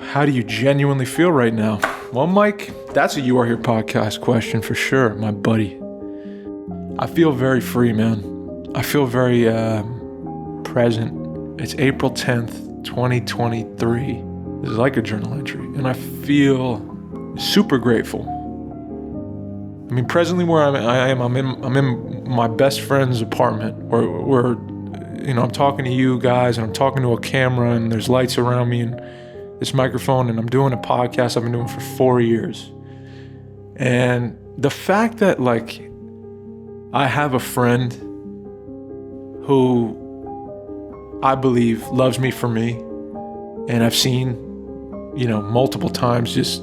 how do you genuinely feel right now? Well, Mike, that's a You Are Here podcast question for sure, my buddy. I feel very free, man. I feel very present. It's April 10th, 2023. This is like a journal entry, and I feel super grateful. I mean, presently where I am, I'm in my best friend's apartment, where I'm talking to you guys, and I'm talking to a camera, and there's lights around me, and this microphone, and I'm doing a podcast I've been doing for 4 years. And the fact that, I have a friend who I believe loves me for me, and I've seen, multiple times just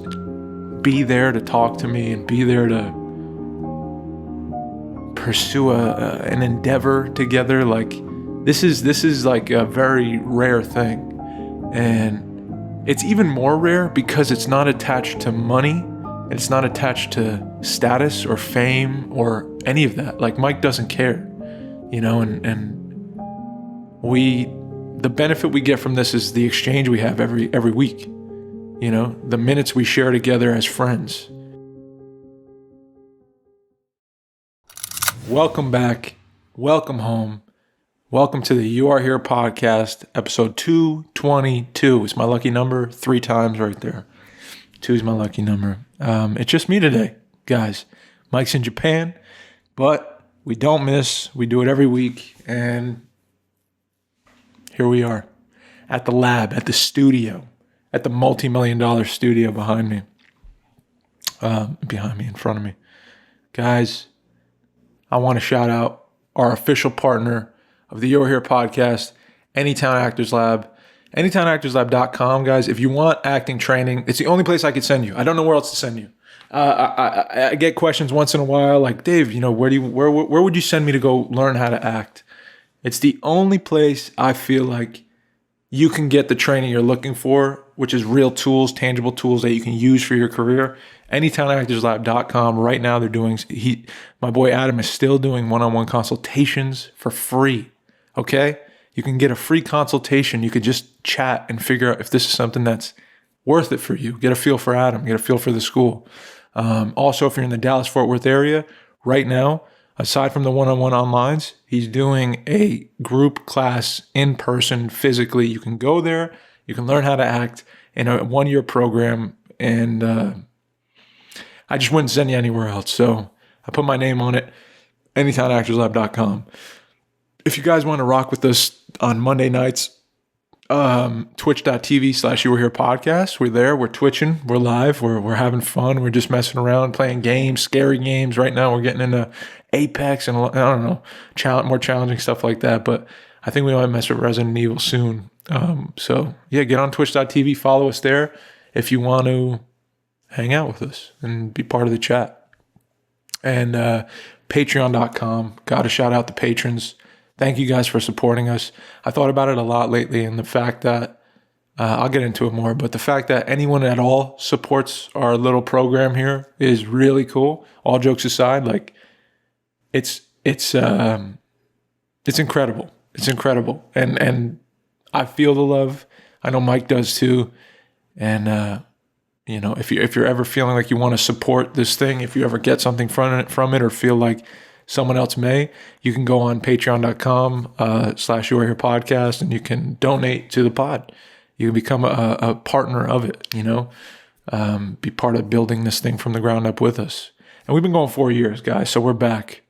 be there to talk to me and be there to pursue an endeavor together. This is like a very rare thing. And it's even more rare because it's not attached to money, and it's not attached to status or fame or any of that. Mike doesn't care, and the benefit we get from this is the exchange we have every week, the minutes we share together as friends. Welcome back. Welcome home. Welcome to the You Are Here podcast, episode 222. It's my lucky number 3 times right there. 2 is my lucky number. It's just me today, guys. Mike's in Japan, but we don't miss. We do it every week, and here we are at the lab, at the studio, at the multi-million-dollar studio behind me, in front of me. Guys, I want to shout out our official partner of the You're Here podcast, Anytown Actors Lab. AnytownActorsLab.com, guys. If you want acting training, it's the only place I could send you. I don't know where else to send you. I get questions once in a while, like, Dave, where would you send me to go learn how to act? It's the only place I feel like you can get the training you're looking for, which is real tools, tangible tools that you can use for your career. AnytownActorsLab.com. Right now, they're doing. My boy Adam is still doing one-on-one consultations for free. Okay. You can get a free consultation. You could just chat and figure out if this is something that's worth it for you. Get a feel for Adam. Get a feel for the school. Also, if you're in the Dallas-Fort Worth area right now, aside from the one-on-one onlines, he's doing a group class in person physically. You can go there. You can learn how to act in a 1-year program. And I just wouldn't send you anywhere else. So I put my name on it, AnytownActorsLab.com. If you guys want to rock with us on Monday nights, twitch.tv/You Are Here podcast. We're there. We're twitching. We're live. We're having fun. We're just messing around, playing games, scary games. Right now, we're getting into Apex and I don't know, more challenging stuff like that. But I think we might mess with Resident Evil soon. So yeah, get on twitch.tv. Follow us there if you want to hang out with us and be part of the chat. And patreon.com. Got to shout out the patrons. Thank you guys for supporting us. I thought about it a lot lately, and the fact that, I'll get into it more, but the fact that anyone at all supports our little program here is really cool. All jokes aside, it's incredible. It's incredible. And I feel the love. I know Mike does too. And, if you're ever feeling like you want to support this thing, if you ever get something from it or feel like someone else may, you can go on patreon.com/You Are Here podcast, and you can donate to the pod. You can become a partner of it, be part of building this thing from the ground up with us. And we've been going 4 years, guys. So we're back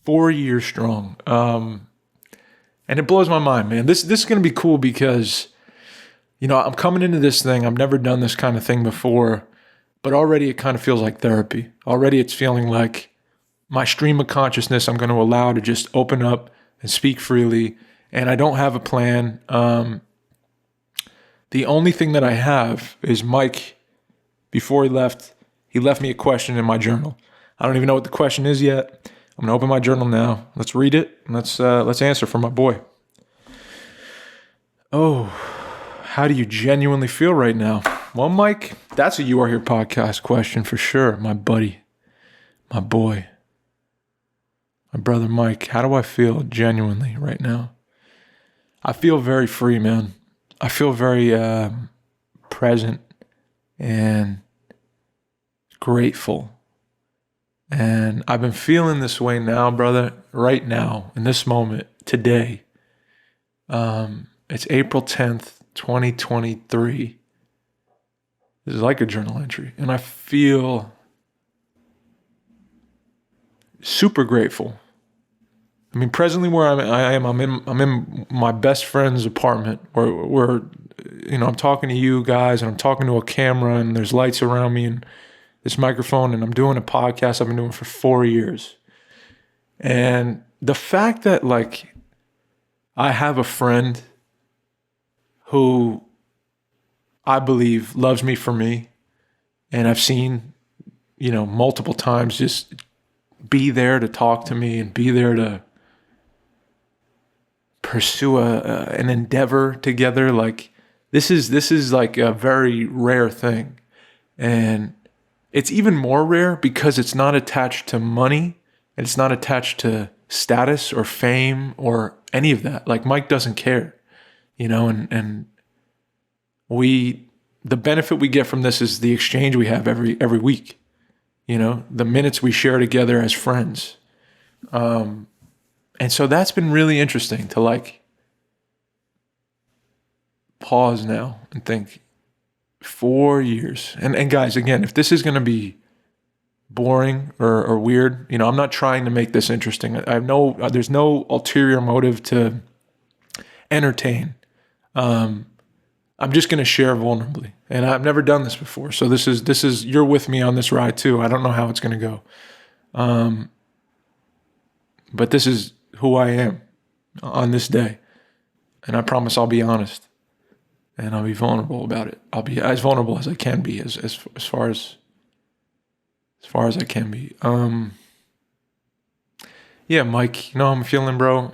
4 years strong. And it blows my mind, man. This is going to be cool because, I'm coming into this thing. I've never done this kind of thing before, but already it kind of feels like therapy. Already it's feeling like my stream of consciousness I'm going to allow to just open up and speak freely. And I don't have a plan. The only thing that I have is Mike, before he left me a question in my journal. I don't even know what the question is yet. I'm going to open my journal now. Let's read it. And let's answer for my boy. Oh, how do you genuinely feel right now? Well, Mike, that's a You Are Here podcast question for sure, my buddy, my boy. My brother Mike, how do I feel genuinely right now? I feel very free, man. I feel very present and grateful. And I've been feeling this way now, brother, right now, in this moment, today. It's April 10th, 2023. This is like a journal entry. And I feel super grateful. I mean, presently where I'm in my best friend's apartment where I'm talking to you guys and I'm talking to a camera and there's lights around me and this microphone, and I'm doing a podcast I've been doing for 4 years. And the fact that I have a friend who I believe loves me for me, and I've seen, multiple times just be there to talk to me and be there to pursue an endeavor together. This is like a very rare thing. And it's even more rare because it's not attached to money and it's not attached to status or fame or any of that. Mike doesn't care, and the benefit we get from this is the exchange we have every week, the minutes we share together as friends. And so that's been really interesting to pause now and think, 4 years. And guys, again, if this is going to be boring or weird, I'm not trying to make this interesting. There's no ulterior motive to entertain. I'm just going to share vulnerably. And I've never done this before. So this is you're with me on this ride too. I don't know how it's going to go. But this is who I am on this day. And I promise I'll be honest. And I'll be vulnerable about it. I'll be as vulnerable as I can be, as far as I can be. Yeah, Mike, how I'm feeling, bro.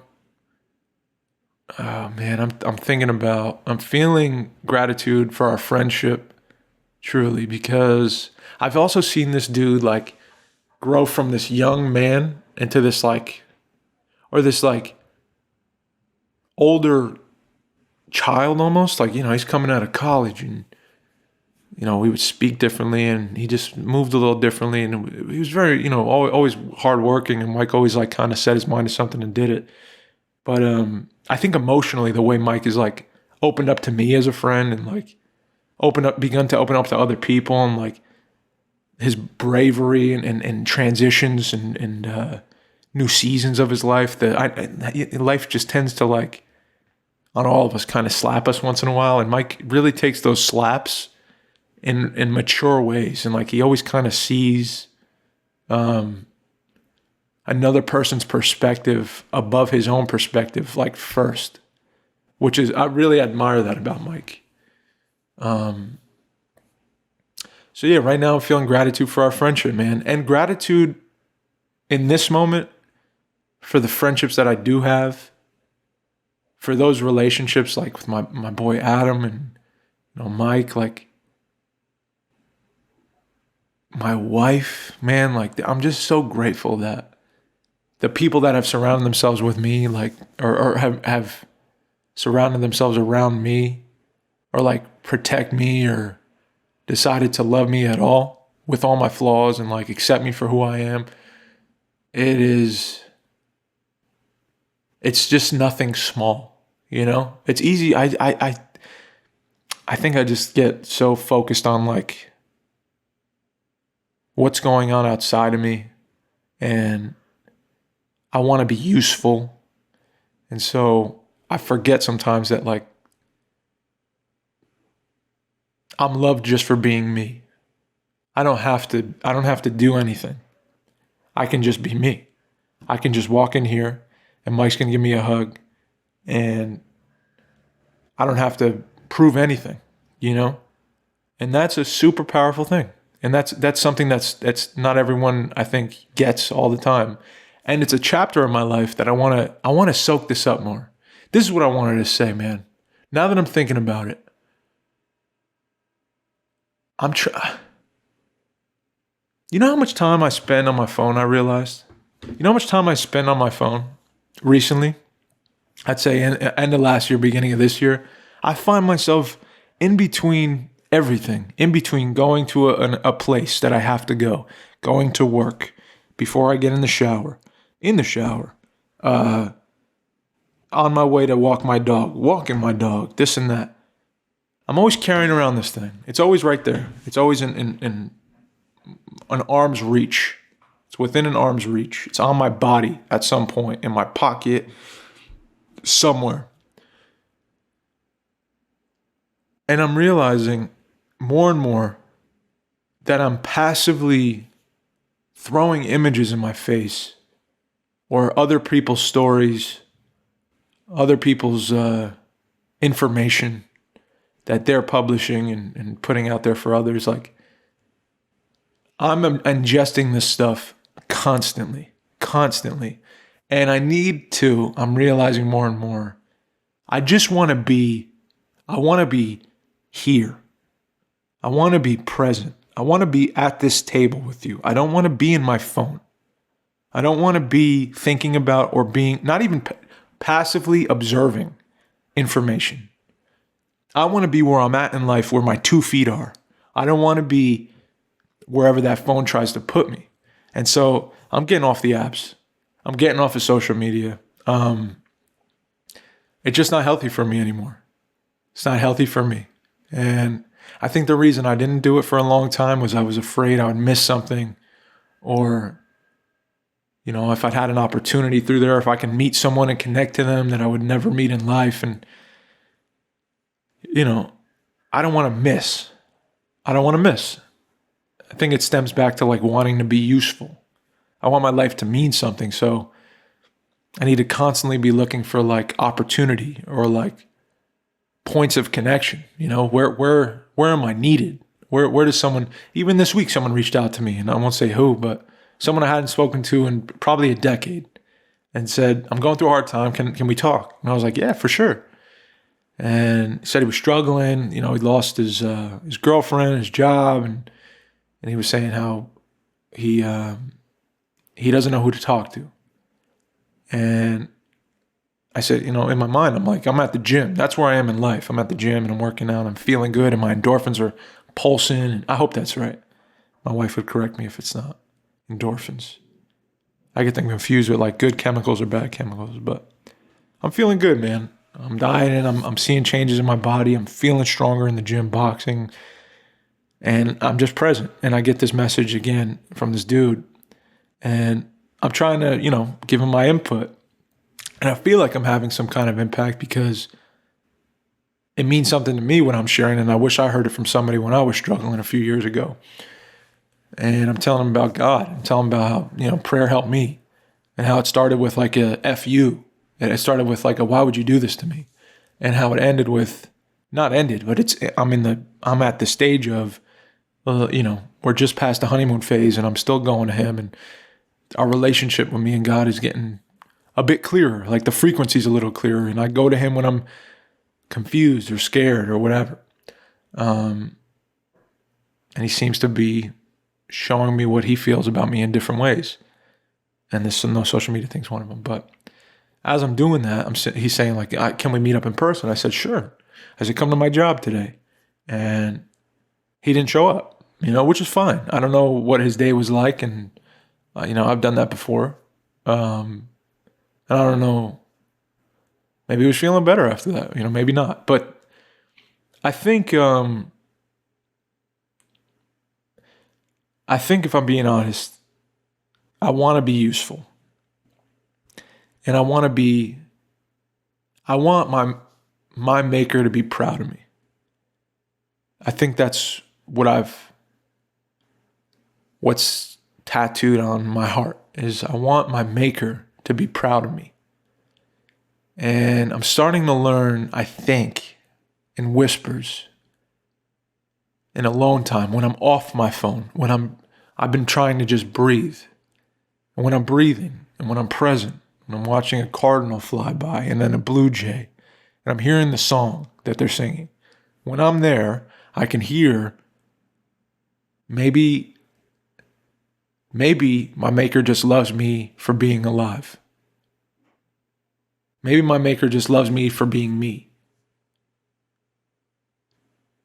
Oh man, I'm feeling gratitude for our friendship, truly, because I've also seen this dude grow from this young man into this older child almost. He's coming out of college and we would speak differently and he just moved a little differently, and he was very always hardworking, and Mike always kind of set his mind to something and did it. But I think emotionally the way Mike is opened up to me as a friend and begun to open up to other people, and his bravery and transitions and new seasons of his life, life just tends to on all of us kind of slap us once in a while. And Mike really takes those slaps in mature ways. And he always kind of sees another person's perspective above his own perspective, first, which is, I really admire that about Mike. So yeah, right now I'm feeling gratitude for our friendship, man. And gratitude in this moment for the friendships that I do have, for those relationships with my boy Adam and Mike, my wife, man, I'm just so grateful that the people that have surrounded themselves with me, or have surrounded themselves around me, or protect me, or decided to love me at all with all my flaws and accept me for who I am. It's just nothing small. It's easy. I think I just get so focused on what's going on outside of me, and I want to be useful. And so I forget sometimes that I'm loved just for being me. I don't have to do anything. I can just be me. I can just walk in here and Mike's going to give me a hug, and I don't have to prove anything, And that's a super powerful thing. And that's something that's not everyone, I think, gets all the time. And it's a chapter of my life that I want to soak this up more. This is what I wanted to say, man. Now that I'm thinking about it, you know how much time I spend on my phone, I realized? You know how much time I spend on my phone recently? I'd say end of last year, beginning of this year. I find myself in between everything in between going to a place that I have to go, going to work, before I get in the shower, on my way to walk my dog, walking my dog, this and that. I'm always carrying around this thing. It's always right there. It's always in an arm's reach. It's within an arm's reach. It's on my body at some point, in my pocket, somewhere. And I'm realizing more and more that I'm passively throwing images in my face or other people's stories, other people's information that they're publishing and putting out there for others. Like, I'm ingesting this stuff constantly. And I'm realizing more and more, I want to be here. I want to be present. I want to be at this table with you. I don't want to be in my phone. I don't want to be thinking about or being, not even passively observing information. I want to be where I'm at in life, where my 2 feet are. I don't want to be wherever that phone tries to put me. And so I'm getting off the apps. I'm getting off of social media. It's just not healthy for me anymore. It's not healthy for me. And I think the reason I didn't do it for a long time was I was afraid I would miss something, or, if I'd had an opportunity through there, if I can meet someone and connect to them that I would never meet in life. And, I don't want to miss. I think it stems back to like wanting to be useful. I want my life to mean something. So I need to constantly be looking for like opportunity or like points of connection. Where am I needed? Where does someone, even this week, someone reached out to me, and I won't say who, but someone I hadn't spoken to in probably a decade, and said, I'm going through a hard time. Can we talk? And I was like, yeah, for sure. And he said he was struggling. He lost his girlfriend, his job, and he was saying how he doesn't know who to talk to. And I said, in my mind, I'm like, I'm at the gym. That's where I am in life. I'm at the gym and I'm working out. I'm feeling good and my endorphins are pulsing. And I hope that's right. My wife would correct me if it's not. Endorphins. I get them confused with like good chemicals or bad chemicals, but I'm feeling good, man. I'm dieting. I'm seeing changes in my body. I'm feeling stronger in the gym, boxing, and I'm just present. And I get this message again from this dude, and I'm trying to, give him my input. And I feel like I'm having some kind of impact because it means something to me when I'm sharing, and I wish I heard it from somebody when I was struggling a few years ago. And I'm telling them about God. I'm telling them about how, prayer helped me, and how it started with like a F you. And it started with like a, why would you do this to me? And how it ended with, not ended, but I'm at the stage of, we're just past the honeymoon phase and I'm still going to him, and our relationship with me and God is getting a bit clearer. Like the frequency's a little clearer, and I go to him when I'm confused or scared or whatever. And he seems to be showing me what he feels about me in different ways. And this no social media thing's one of them. But as I'm doing that, he's saying like, can we meet up in person? I said, sure. I said, come to my job today. And he didn't show up, which is fine. I don't know what his day was like. And, I've done that before. And I don't know, maybe he was feeling better after that, maybe not. But I think if I'm being honest, I want to be useful. And I want my maker to be proud of me. I think that's what's tattooed on my heart is I want my maker to be proud of me. And I'm starting to learn, I think, in whispers, in alone time, when I'm off my phone, I've been trying to just breathe. And when I'm breathing, and when I'm present, when I'm watching a cardinal fly by, and then a blue jay, and I'm hearing the song that they're singing. When I'm there, I can hear maybe my maker just loves me for being alive. Maybe my maker just loves me for being me.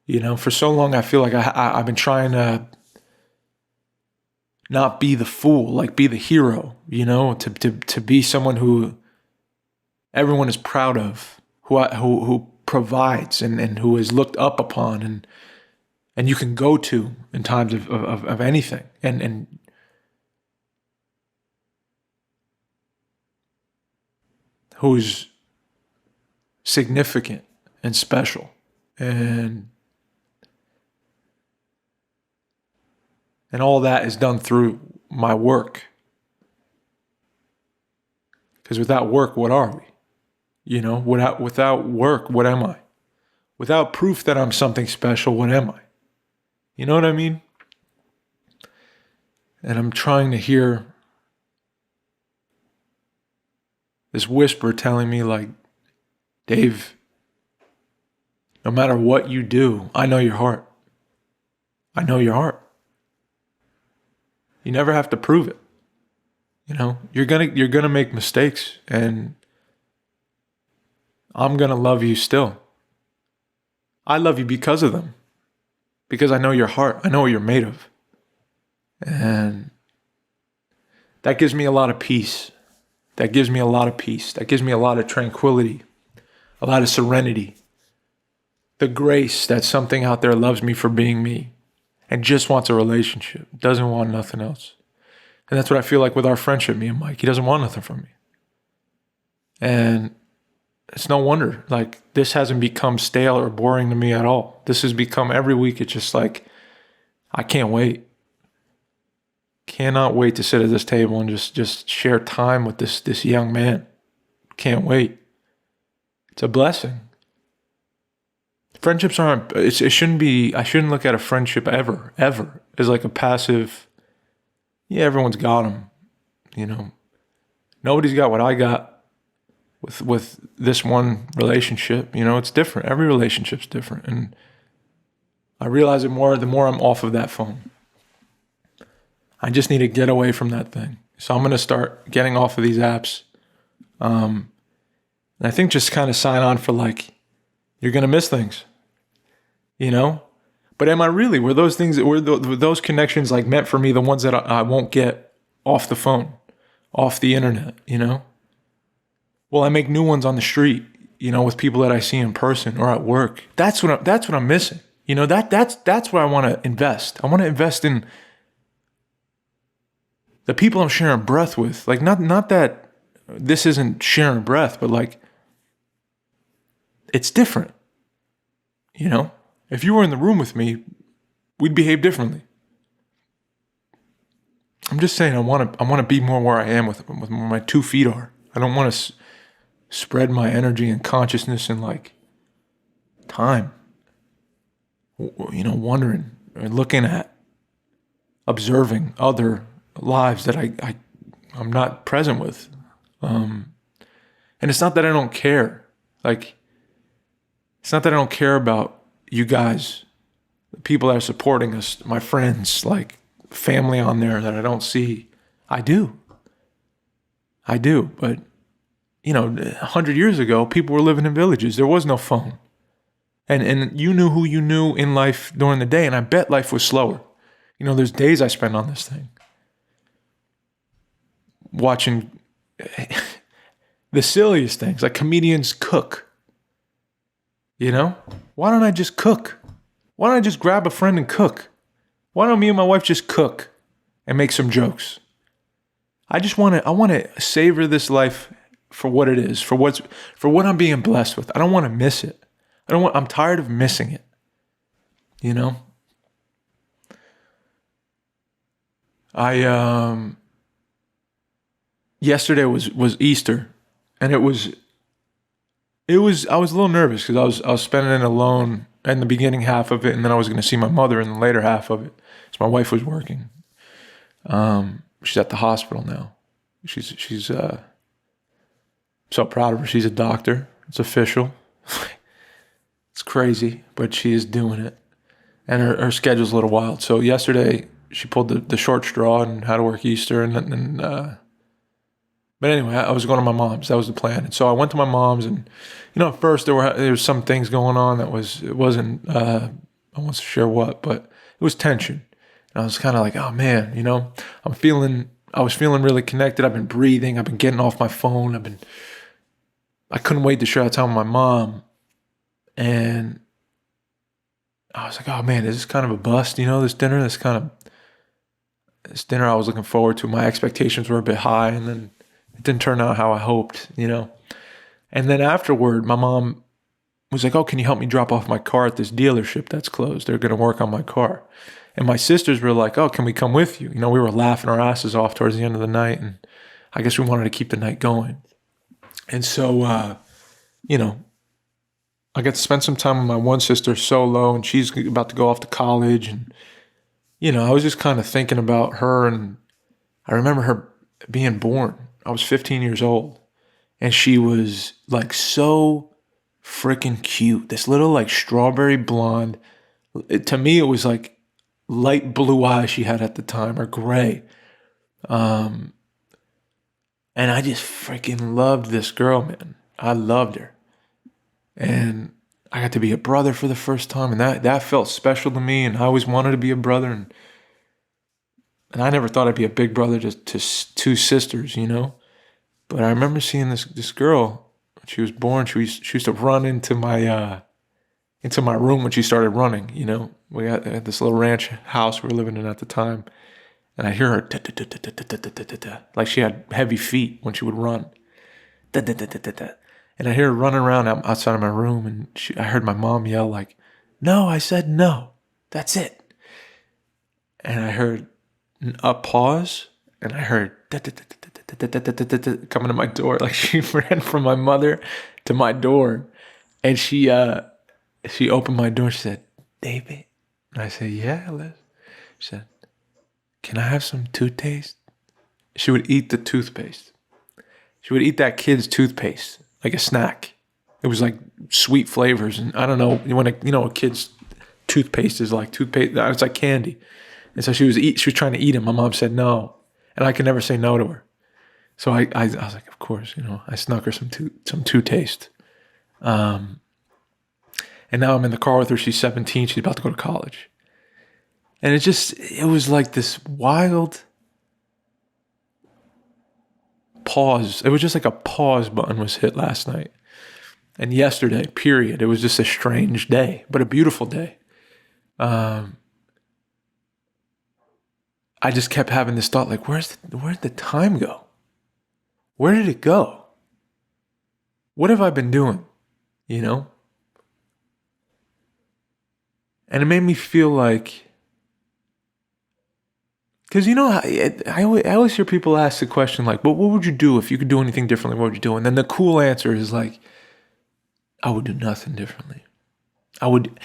For so long, I feel like I've been trying to not be the fool, like be the hero, to be someone who everyone is proud of, who provides and who is looked up upon and you can go to in times of anything. And who's significant and special. And all that is done through my work. Because without work, what are we? Without work, what am I? Without proof that I'm something special, what am I? You know what I mean? And I'm trying to hear this whisper telling me, like, Dave, no matter what you do, I know your heart. I know your heart. You never have to prove it. You're gonna make mistakes, and I'm gonna love you still. I love you because of them. Because I know your heart. I know what you're made of. And that gives me a lot of peace. That gives me a lot of peace. That gives me a lot of tranquility, a lot of serenity. The grace that something out there loves me for being me and just wants a relationship, doesn't want nothing else. And that's what I feel like with our friendship, me and Mike. He doesn't want nothing from me. And it's no wonder, like, this hasn't become stale or boring to me at all. This has become every week. It's just like, I can't wait. Cannot wait to sit at this table and just share time with this young man. Can't wait. It's a blessing. Friendships aren't, it shouldn't be, I shouldn't look at a friendship ever as like a passive, yeah, everyone's got them, Nobody's got what I got with this one relationship. It's different. Every relationship's different. And I realize it more the more I'm off of that phone. I just need to get away from that thing. So I'm going to start getting off of these apps. And I think just kind of sign on for, like, you're going to miss things, But am I really? Were those things, were those connections, like, meant for me, the ones that I won't get off the phone, off the internet, Well, I make new ones on the street, with people that I see in person or at work. That's what I'm missing. That's where I want to invest. I want to invest in the people I'm sharing breath with. Like, not that this isn't sharing breath, but, like, it's different. If you were in the room with me, we'd behave differently. I'm just saying, I want to be more where I am with where my 2 feet are. I don't want to spread my energy and consciousness in, like, time. Wondering or looking at, observing other lives that I'm not present with. And it's not that I don't care. Like, it's not that I don't care about you guys, the people that are supporting us, my friends, like, family on there that I don't see. I do. But, 100 years ago, people were living in villages. There was no phone. And you knew who you knew in life during the day, and I bet life was slower. There's days I spend on this thing. Watching the silliest things, like comedians cook. Why don't I just cook? Why don't I just grab a friend and cook? Why don't me and my wife just cook and make some jokes? I want to savor this life for what it is, for what I'm being blessed with. I don't want to miss it. I'm tired of missing it. Yesterday was Easter, and I was a little nervous because I was spending it alone in the beginning half of it, and then I was going to see my mother in the later half of it. So my wife was working. She's at the hospital now. She's so proud of her. She's a doctor. It's official. It's crazy, but she is doing it. And her schedule's a little wild. So yesterday she pulled the short straw and had to work Easter. But anyway, I was going to my mom's. That was the plan. And so I went to my mom's, and at first there was some things going on that wasn't I won't share what, but it was tension. And I was kind of like, oh man, I was feeling really connected. I've been breathing. I've been getting off my phone. I couldn't wait to share time with my mom. And I was like, oh man, is this kind of a bust? This dinner, this dinner I was looking forward to. My expectations were a bit high, and then it didn't turn out how I hoped. And then afterward, my mom was like, oh, can you help me drop off my car at this dealership that's closed? They're going to work on my car. And my sisters were like, oh, can we come with you? We were laughing our asses off towards the end of the night, and I guess we wanted to keep the night going. And so, I got to spend some time with my one sister solo, and she's about to go off to college. And, I was just kind of thinking about her, and I remember her being born. I was 15 years old, and she was like so freaking cute. This little like strawberry blonde. To me, it was like light blue eyes she had at the time, or gray. And I just freaking loved this girl, man. I loved her. And I got to be a brother for the first time, and that felt special to me, and I always wanted to be a brother, and I never thought I'd be a big brother to two sisters, But I remember seeing this girl when she was born. She used to run into my room when she started running. We had this little ranch house we were living in at the time, and I hear her like she had heavy feet when she would run. And I hear her running around outside of my room, and I heard my mom yell like, "No, I said no. That's it." And I heard a pause, and I heard coming to my door. Like she ran from my mother to my door, and she opened my door. She said, "David," and I said, "Yeah, Liz." She said, "Can I have some toothpaste?" She would eat the toothpaste. She would eat that kid's toothpaste like a snack. It was like sweet flavors, and I don't know when a kid's toothpaste is like toothpaste. It's like candy, and so she was trying to eat it. My mom said no, and I could never say no to her. So I was like, of course, I snuck her some toothpaste. And now I'm in the car with her. She's 17. She's about to go to college, and it was like this wild pause. It was just like a pause button was hit last night. And yesterday, period. It was just a strange day, but a beautiful day. I just kept having this thought, like, where'd the time go? Where did it go? What have I been doing? And it made me feel like, because I always hear people ask the question like, well, what would you do if you could do anything differently? What would you do? And then the cool answer is like, I would do nothing differently. I would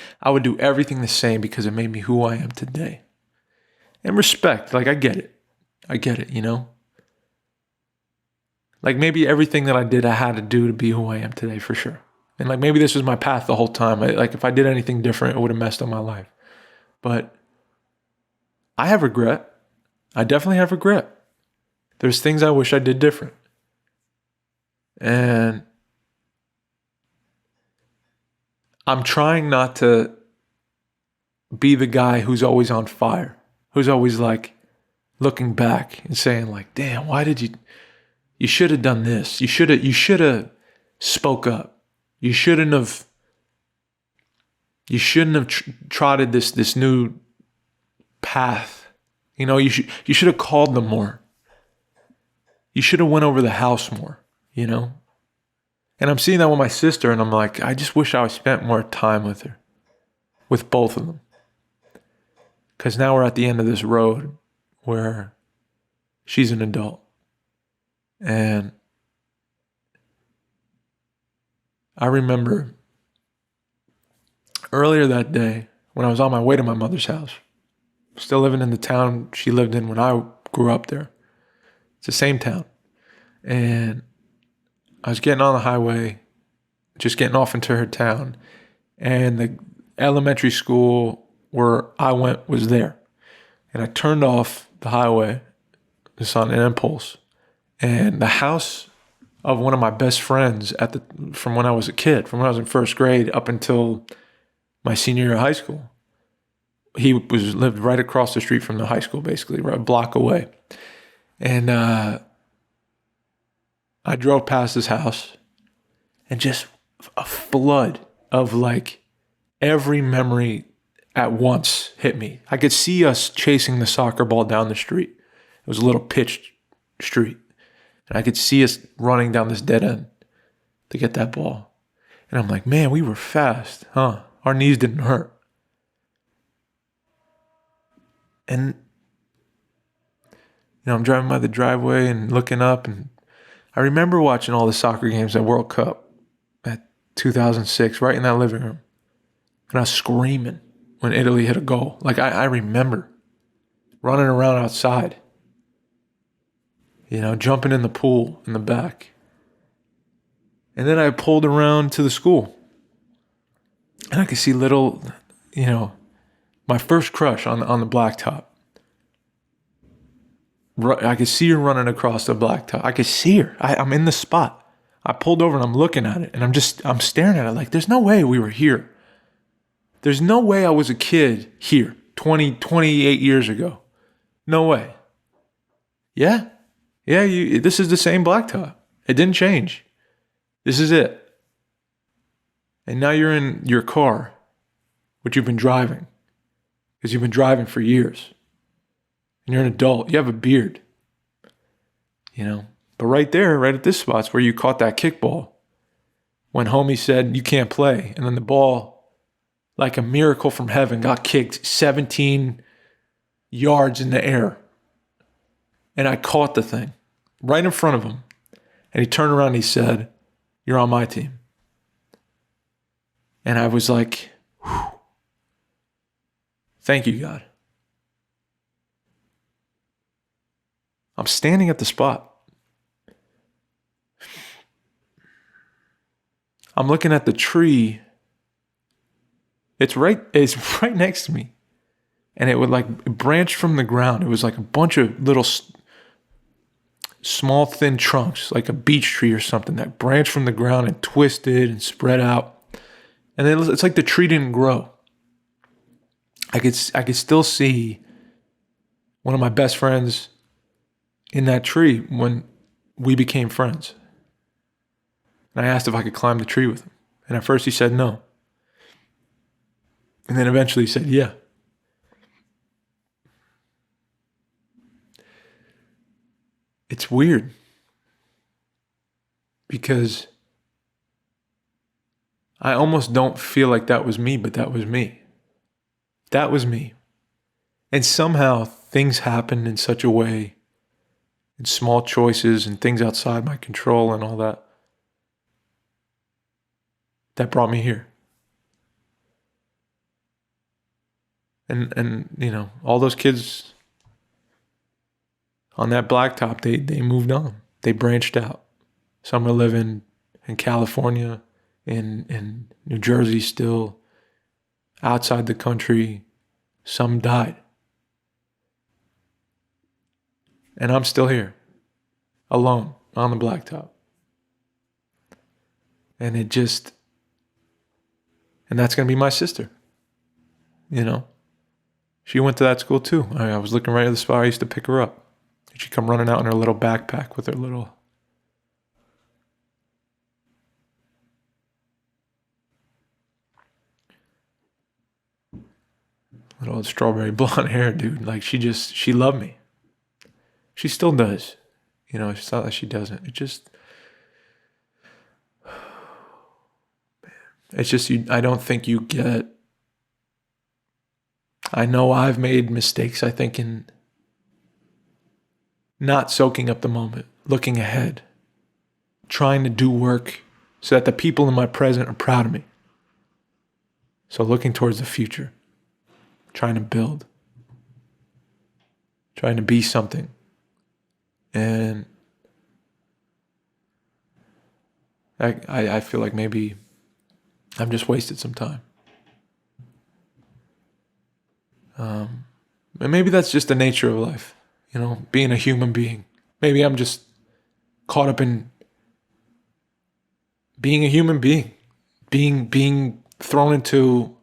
do everything the same because it made me who I am today. And respect, like I get it, Like maybe everything that I did, I had to do to be who I am today for sure. And like maybe this was my path the whole time. Like if I did anything different, it would have messed up my life. But I have regret. I definitely have regret. There's things I wish I did different. And I'm trying not to be the guy who's always on fire, who's always like looking back and saying like, damn, why did you should have done this. You should have spoke up. You shouldn't have trotted this new path. You should have called them more. You should have went over the house more, And I'm seeing that with my sister, and I'm like, I just wish I spent more time with her, with both of them. Because now we're at the end of this road where she's an adult. And I remember earlier that day when I was on my way to my mother's house, still living in the town she lived in when I grew up there. It's the same town. And I was getting on the highway, just getting off into her town. And the elementary school where I went was there. And I turned off the highway just on an impulse. And the house of one of my best friends from when I was a kid, from when I was in first grade up until my senior year of high school, he lived right across the street from the high school, basically, right a block away. And I drove past his house, and just a flood of like every memory at once hit me. I could see us chasing the soccer ball down the street. It was a little pitched street. And I could see us running down this dead end to get that ball. And I'm like, man, we were fast, huh? Our knees didn't hurt. And, I'm driving by the driveway and looking up, and I remember watching all the soccer games at World Cup at 2006, right in that living room. And I was screaming when Italy hit a goal. Like, I remember running around outside, jumping in the pool in the back. And then I pulled around to the school, and I could see little, my first crush on the blacktop. I could see her running across the blacktop. I could see her. I'm in the spot. I pulled over and I'm looking at it, and I'm staring at it like, there's no way we were here. There's no way I was a kid here 28 years ago. No way. Yeah. Yeah, this is the same blacktop. It didn't change. This is it. And now you're in your car, which you've been driving, because you've been driving for years. And you're an adult. You have a beard. But right there, right at this spot's where you caught that kickball when homie said you can't play. And then the ball, like a miracle from heaven, got kicked 17 yards in the air. And I caught the thing right in front of him. And he turned around and he said, "You're on my team." And I was like, whew. Thank you, God. I'm standing at the spot. I'm looking at the tree. It's right next to me. And it would branch from the ground. It was like a bunch of little small thin trunks, like a beech tree or something, that branched from the ground and twisted and spread out. And then it's like the tree didn't grow. I could still see one of my best friends in that tree when we became friends. And I asked if I could climb the tree with him. And at first he said no. And then eventually he said yeah. It's weird because I almost don't feel like that was me, but that was me. That was me. And somehow things happened in such a way, and small choices and things outside my control and all that, that brought me here. And all those kids on that blacktop, they moved on. They branched out. Some are living in California, in New Jersey still, outside the country. Some died. And I'm still here, alone, on the blacktop. And that's going to be my sister. She went to that school too. I was looking right at the spot I used to pick her up. She'd come running out in her little backpack with her little strawberry blonde hair, dude. Like she loved me. She still does. It's not that she doesn't. I don't think you get. I know I've made mistakes, I think, in not soaking up the moment, looking ahead, trying to do work so that the people in my present are proud of me. So looking towards the future, trying to build, trying to be something. And I feel like maybe I've just wasted some time. And maybe that's just the nature of life, being a human being. Maybe I'm just caught up in being a human being, being thrown into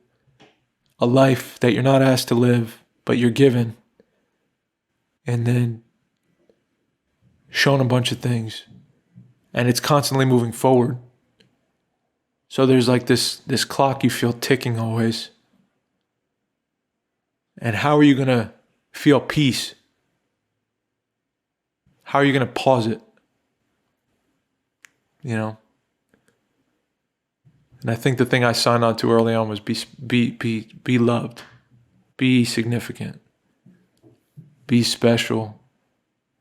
a life that you're not asked to live, but you're given, and then shown a bunch of things, and it's constantly moving forward. So there's like this clock you feel ticking always. And how are you going to feel peace? How are you going to pause it? You know? And I think the thing I signed on to early on was be loved, be significant, be special,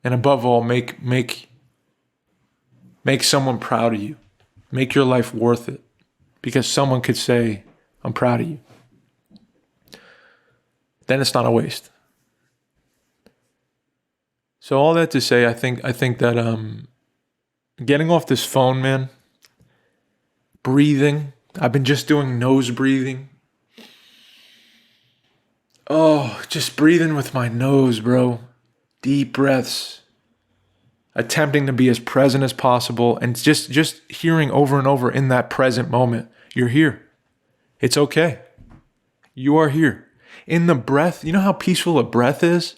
and above all, make someone proud of you. Make your life worth it, because someone could say, "I'm proud of you." Then it's not a waste. So all that to say, I think that getting off this phone, man. Breathing. I've been just doing nose breathing. Oh, just breathing with my nose, bro. Deep breaths. Attempting to be as present as possible, and just hearing over and over in that present moment, you're here. It's okay. You are here. In the breath, you know how peaceful a breath is?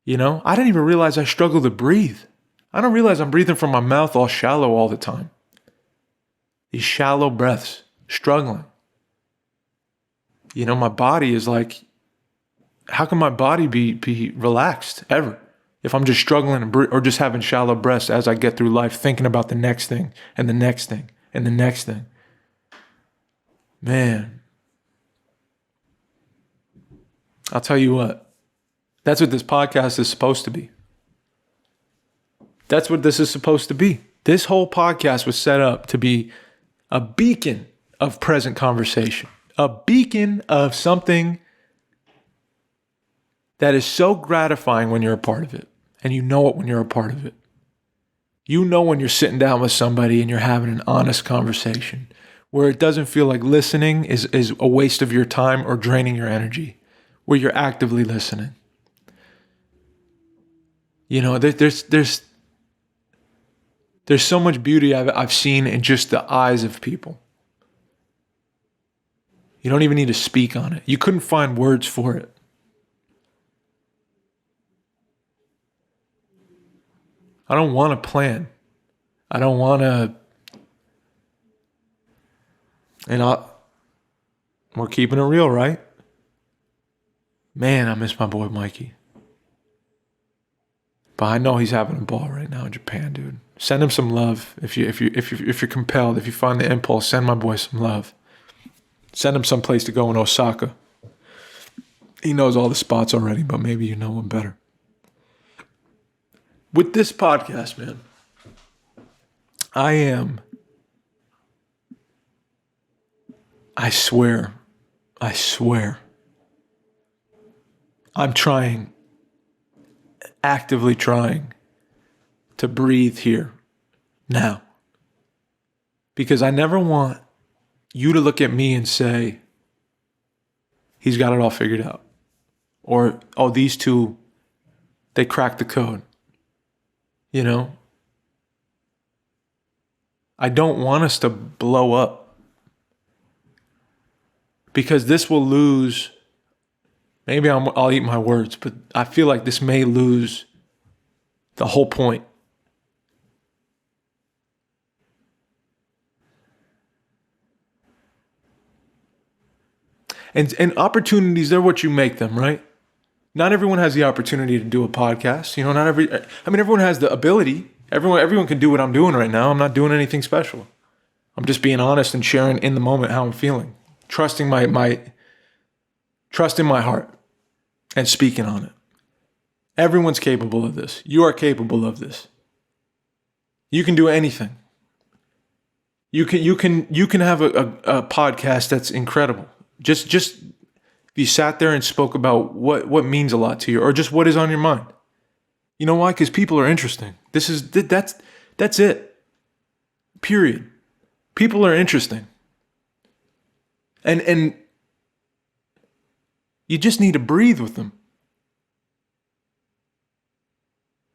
You know, I didn't even realize I struggle to breathe. I don't realize I'm breathing from my mouth all shallow all the time. These shallow breaths, struggling. You know, my body is like, how can my body be relaxed ever if I'm just struggling or just having shallow breaths as I get through life, thinking about the next thing and the next thing and the next thing? Man, I'll tell you what, that's what this podcast is supposed to be. That's what this is supposed to be. This whole podcast was set up to be a beacon of present conversation, a beacon of something that is so gratifying when you're a part of it. And you know it when you're a part of it. You know when you're sitting down with somebody and you're having an honest conversation where it doesn't feel like listening is a waste of your time or draining your energy, where you're actively listening. You know, there's so much beauty I've seen in just the eyes of people. You don't even need to speak on it. You couldn't find words for it. I don't want to plan. I don't want to. And we're keeping it real, right? Man, I miss my boy Mikey. But I know he's having a ball right now in Japan, dude. Send him some love if you're compelled. If you find the impulse, send my boy some love. Send him someplace to go in Osaka. He knows all the spots already, but maybe you know him better. With this podcast, man, I swear, I'm trying, actively trying to breathe here, now. Because I never want you to look at me and say, he's got it all figured out. Or, oh, these two, they cracked the code. You know? I don't want us to blow up. Because this will lose, maybe I'll eat my words, but I feel like this may lose the whole point. And opportunities, they're what you make them, right? Not everyone has the opportunity to do a podcast. You know, everyone has the ability. Everyone can do what I'm doing right now. I'm not doing anything special. I'm just being honest and sharing in the moment how I'm feeling. Trusting my heart and speaking on it. Everyone's capable of this. You are capable of this. You can do anything. You can have a podcast that's incredible. Just if you sat there and spoke about what means a lot to you, or just what is on your mind. You know why? Because people are interesting. That's it. Period. People are interesting. And you just need to breathe with them.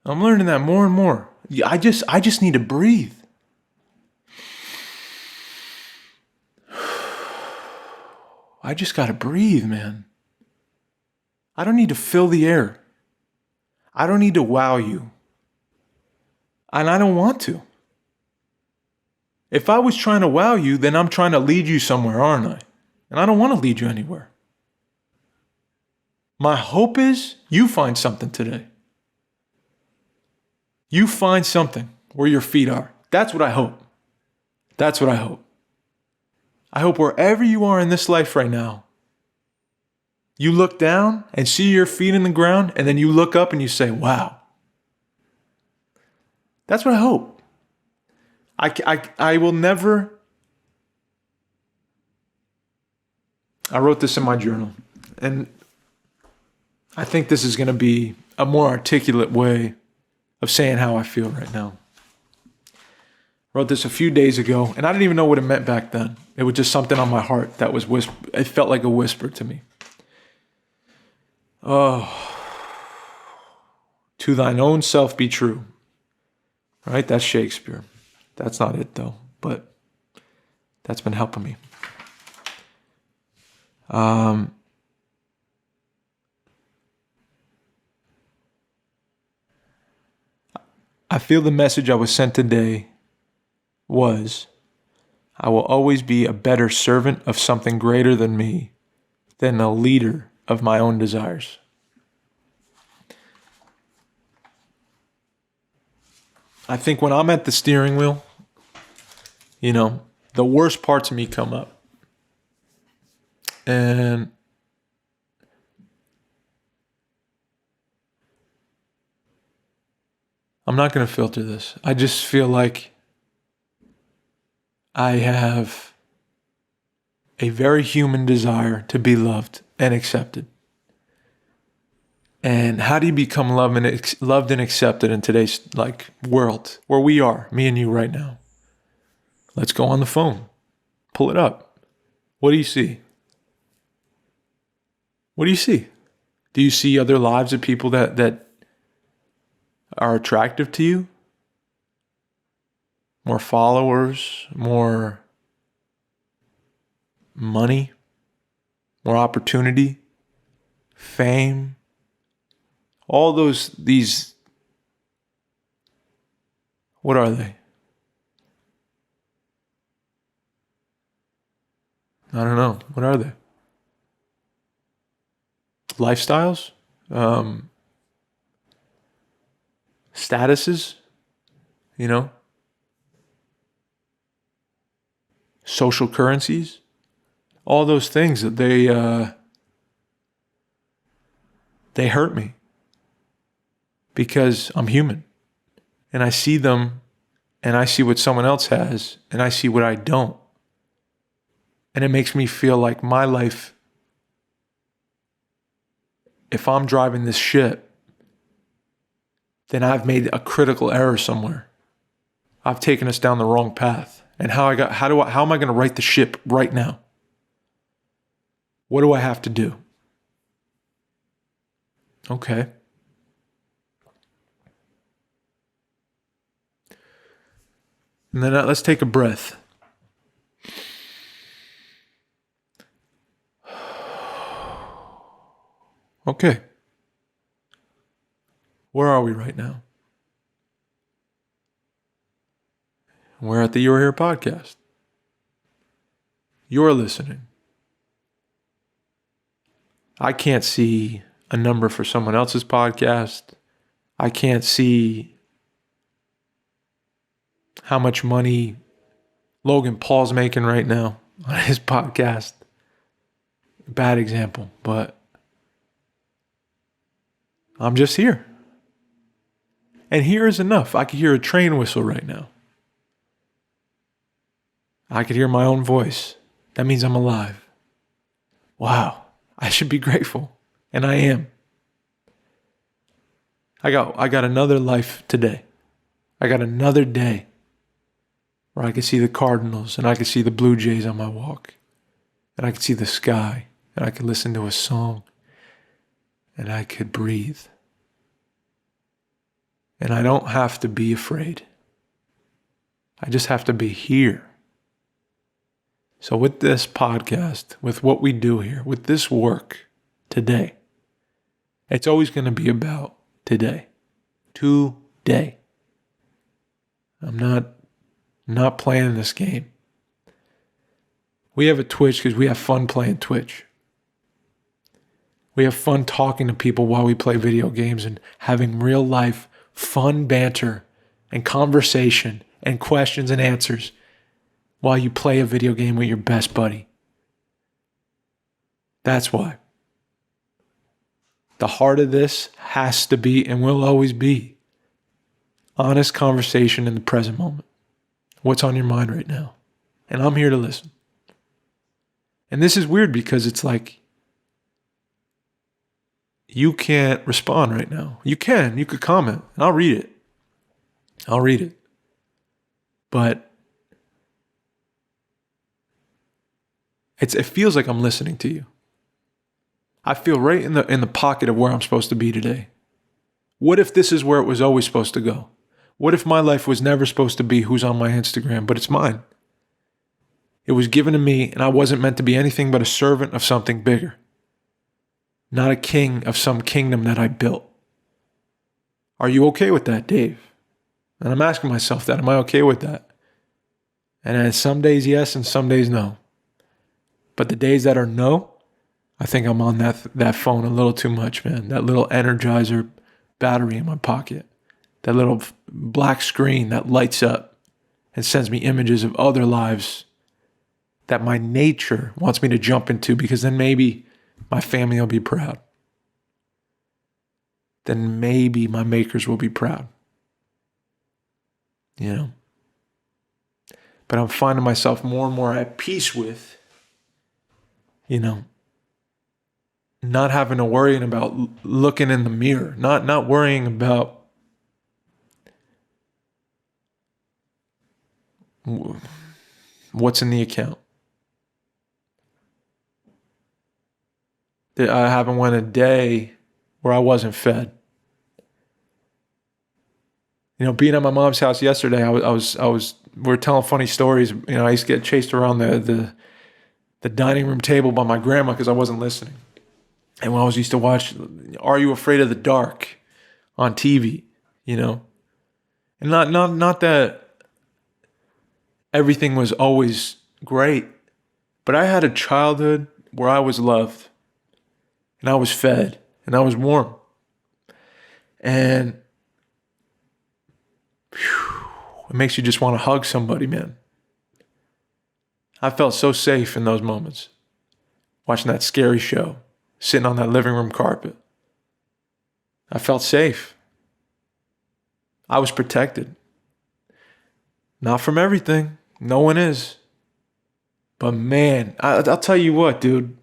I'm learning that more and more. I just need to breathe. I just got to breathe, man. I don't need to fill the air. I don't need to wow you. And I don't want to. If I was trying to wow you, then I'm trying to lead you somewhere, aren't I? And I don't want to lead you anywhere. My hope is you find something today. You find something where your feet are. That's what I hope. That's what I hope. I hope wherever you are in this life right now, you look down and see your feet in the ground, and then you look up and you say, wow. That's what I hope. I will never. I wrote this in my journal, and I think this is going to be a more articulate way of saying how I feel right now. I wrote this a few days ago, and I didn't even know what it meant back then. It was just something on my heart that was it felt like a whisper to me. Oh, to thine own self be true. Right? That's Shakespeare. That's not it though, but that's been helping me. I feel the message I was sent today was, I will always be a better servant of something greater than me than a leader of my own desires. I think when I'm at the steering wheel, the worst parts of me come up. And I'm not going to filter this. I just feel like I have a very human desire to be loved and accepted. And how do you become loved and accepted in today's world where we are, me and you right now? Let's go on the phone. Pull it up. What do you see? What do you see? Do you see other lives of people that are attractive to you? More followers, more money, more opportunity, fame, all these, what are they? I don't know. What are they? Lifestyles? Statuses? Social currencies? All those things that they hurt me because I'm human and I see them and I see what someone else has and I see what I don't. And it makes me feel like my life, if I'm driving this ship, then I've made a critical error somewhere. I've taken us down the wrong path. And how am I going to right the ship right now? What do I have to do? Okay. And then let's take a breath. Okay. Where are we right now? We're at the You're Here podcast. You're listening. I can't see a number for someone else's podcast. I can't see how much money Logan Paul's making right now on his podcast. Bad example, but I'm just here. And here is enough. I could hear a train whistle right now. I could hear my own voice. That means I'm alive. Wow. I should be grateful. And I am. I got another life today. I got another day where I could see the Cardinals and I could see the Blue Jays on my walk. And I could see the sky and I could listen to a song and I could breathe. And I don't have to be afraid. I just have to be here. So with this podcast, with what we do here, with this work today, it's always going to be about today. Today. I'm not playing this game. We have a Twitch because we have fun playing Twitch. We have fun talking to people while we play video games and having real life fun banter and conversation and questions and answers while you play a video game with your best buddy. That's why. The heart of this has to be and will always be honest conversation in the present moment. What's on your mind right now? And I'm here to listen. And this is weird because it's like, you can't respond right now. You could comment and I'll read it. But it feels like I'm listening to you. I feel right in the pocket of where I'm supposed to be today. What if this is where it was always supposed to go? What if my life was never supposed to be who's on my Instagram, but it's mine? It was given to me and I wasn't meant to be anything but a servant of something bigger. Not a king of some kingdom that I built. Are you okay with that, Dave? And I'm asking myself that. Am I okay with that? And some days yes and some days no. But the days that are no, I think I'm on that phone a little too much, man. That little Energizer battery in my pocket. That little black screen that lights up and sends me images of other lives that my nature wants me to jump into, because then maybe my family will be proud. Then maybe my makers will be proud. You know? But I'm finding myself more and more at peace with, not having to worry about looking in the mirror, not worrying about what's in the account. I haven't went a day where I wasn't fed. Being at my mom's house yesterday, we were telling funny stories. I used to get chased around the dining room table by my grandma because I wasn't listening. And when I used to watch Are You Afraid of the Dark on TV, And not that everything was always great, but I had a childhood where I was loved and I was fed and I was warm. And it makes you just want to hug somebody, man. I felt so safe in those moments, watching that scary show, sitting on that living room carpet. I felt safe. I was protected. Not from everything. No one is. But man, I'll tell you what, dude.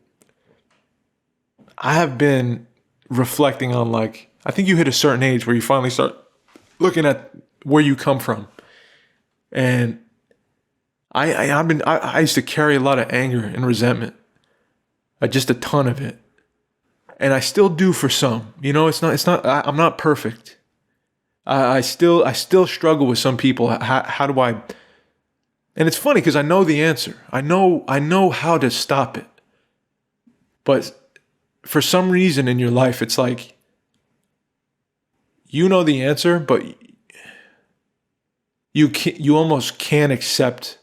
I have been reflecting on, I think you hit a certain age where you finally start looking at where you come from. And I used to carry a lot of anger and resentment. Just a ton of it. And I still do for some. I'm not perfect. I still struggle with some people. How do I? And it's funny because I know the answer. I know how to stop it. But for some reason in your life, it's like, you know the answer, but you almost can't accept.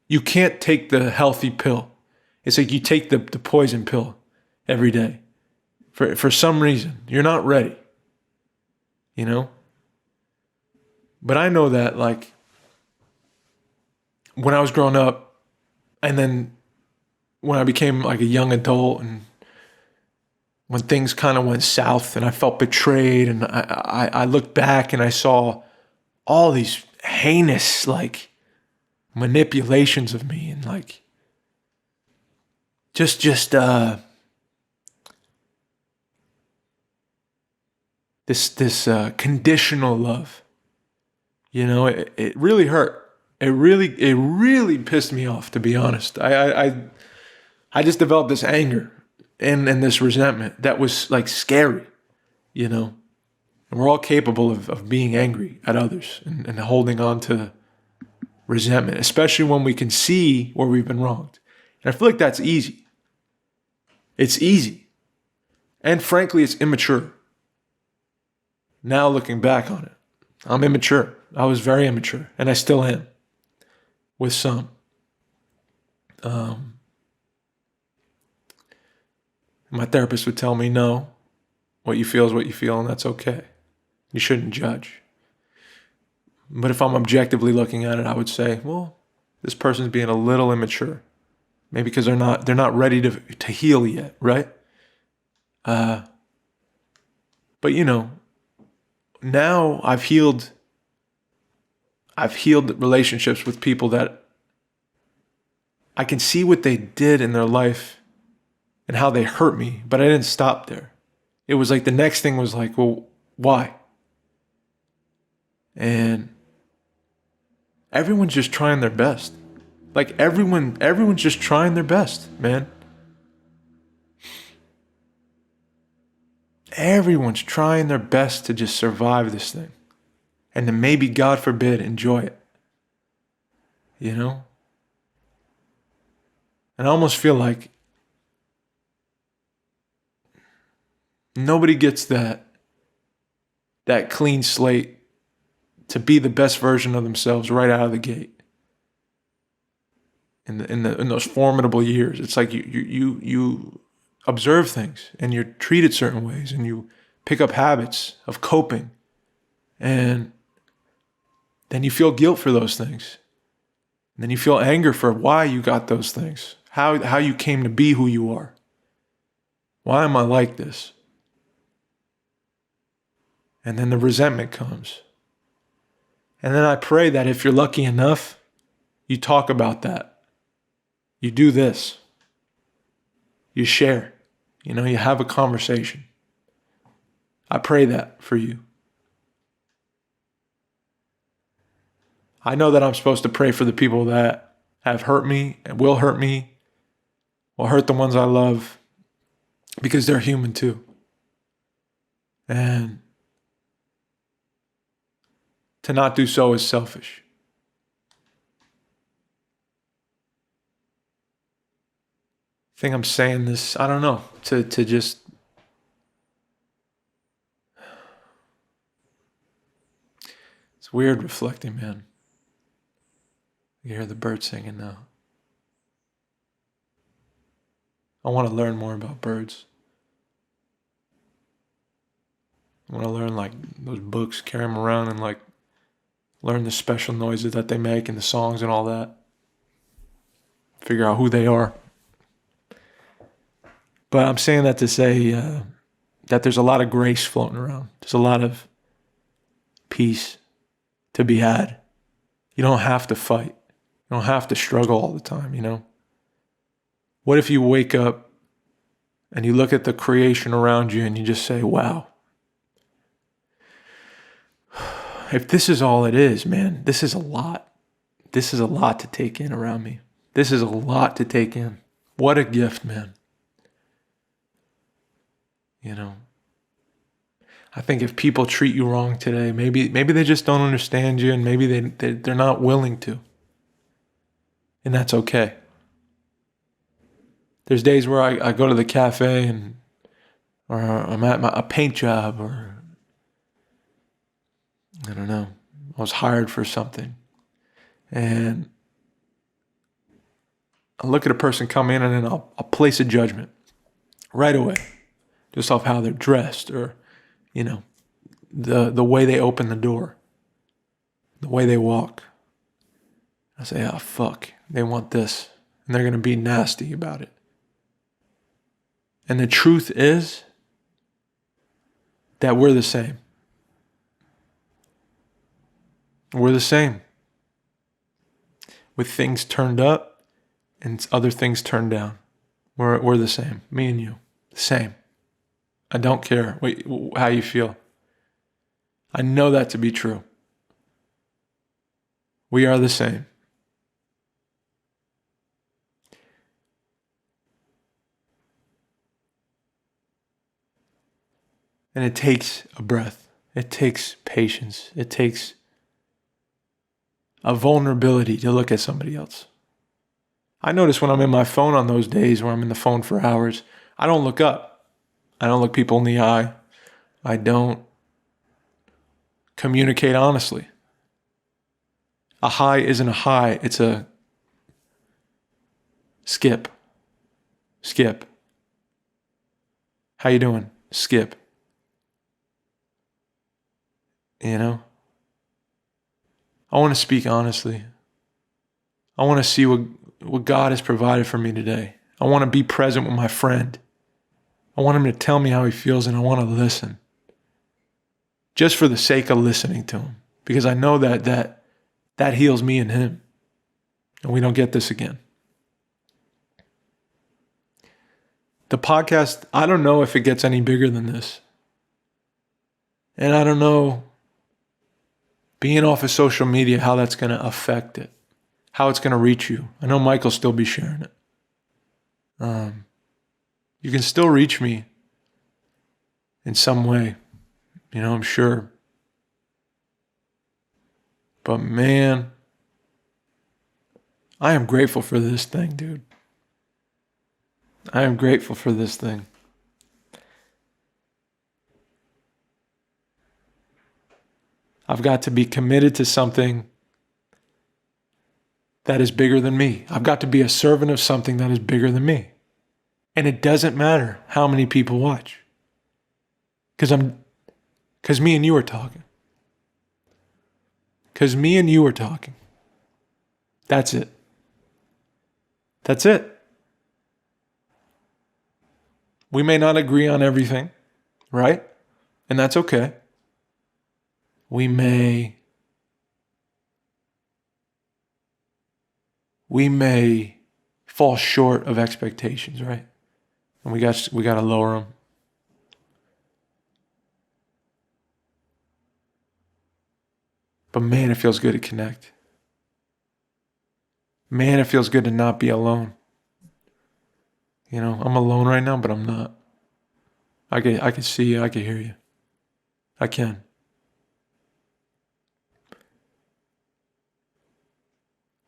You can't take the healthy pill. It's like you take the poison pill every day. For some reason, you're not ready. But I know that, when I was growing up, and then when I became a young adult, and when things kind of went south and I felt betrayed, and I looked back and I saw all these heinous manipulations of me, and this conditional love. It really hurt. It really pissed me off, to be honest. I just developed this anger and this resentment that was scary, And we're all capable of being angry at others and holding on to resentment, especially when we can see where we've been wronged. And I feel like that's easy. It's easy. And frankly, it's immature. Now looking back on it, I'm immature. I was very immature, and I still am with some. My therapist would tell me, no, what you feel is what you feel, and that's okay. You shouldn't judge. But if I'm objectively looking at it, I would say, well, this person's being a little immature. Maybe because they're not ready to heal yet, right? But now I've healed relationships with people that I can see what they did in their life and how they hurt me, but I didn't stop there. It was like the next thing was like, well, why? And everyone's just trying their best. Like everyone's just trying their best, man. Everyone's trying their best to just survive this thing. And to maybe, God forbid, enjoy it. And I almost feel like nobody gets that clean slate to be the best version of themselves right out of the gate. In those formidable years, it's like you observe things and you're treated certain ways and you pick up habits of coping, and then you feel guilt for those things. And then you feel anger for why you got those things, how you came to be who you are. Why am I like this? And then the resentment comes. And then I pray that if you're lucky enough, you talk about that. You do this. You share. You have a conversation. I pray that for you. I know that I'm supposed to pray for the people that have hurt me and will hurt me, will hurt the ones I love, because they're human too. And to not do so is selfish. I think I'm saying this, I don't know, to just it's weird reflecting, man. You hear the birds singing now. I want to learn more about birds. I want to learn like those books, carry them around and like learn the special noises that they make and the songs and all that. Figure out who they are. But I'm saying that to say that there's a lot of grace floating around. There's a lot of peace to be had. You don't have to fight. You don't have to struggle all the time, What if you wake up and you look at the creation around you and you just say, wow, if this is all it is, man, this is a lot. This is a lot to take in around me. This is a lot to take in. What a gift, man. I think if people treat you wrong today, maybe they just don't understand you, and maybe they're not willing to. And that's okay. There's days where I go to the cafe or I'm at a paint job, or I don't know, I was hired for something. And I'll look at a person come in and then I'll place a judgment right away. Just off how they're dressed, or, the way they open the door, the way they walk. I say, oh, fuck, they want this. And they're going to be nasty about it. And the truth is that we're the same. We're the same. With things turned up and other things turned down. We're the same. Me and you. The same. I don't care how you feel. I know that to be true. We are the same. And it takes a breath. It takes patience. It takes a vulnerability to look at somebody else. I notice when I'm in my phone on those days where I'm in the phone for hours, I don't look up. I don't look people in the eye. I don't communicate honestly. A hi isn't a hi, it's a skip. Skip. How you doing? Skip. You know? I want to speak honestly. I want to see what God has provided for me today. I want to be present with my friend. I want him to tell me how he feels, and I want to listen. Just for the sake of listening to him. Because I know that heals me and him. And we don't get this again. The podcast, I don't know if it gets any bigger than this. And I don't know, being off of social media, how that's going to affect it. How it's going to reach you. I know Mike will still be sharing it. You can still reach me in some way. I'm sure. But man, I am grateful for this thing, dude. I am grateful for this thing. I've got to be committed to something that is bigger than me. I've got to be a servant of something that is bigger than me. And it doesn't matter how many people watch. Because me and you are talking. Because me and you are talking. That's it. That's it. We may not agree on everything, right? And that's okay. We may fall short of expectations, right? And we got to lower them. But man, it feels good to connect. Man, it feels good to not be alone. I'm alone right now, but I'm not. I can see you. I can hear you. I can.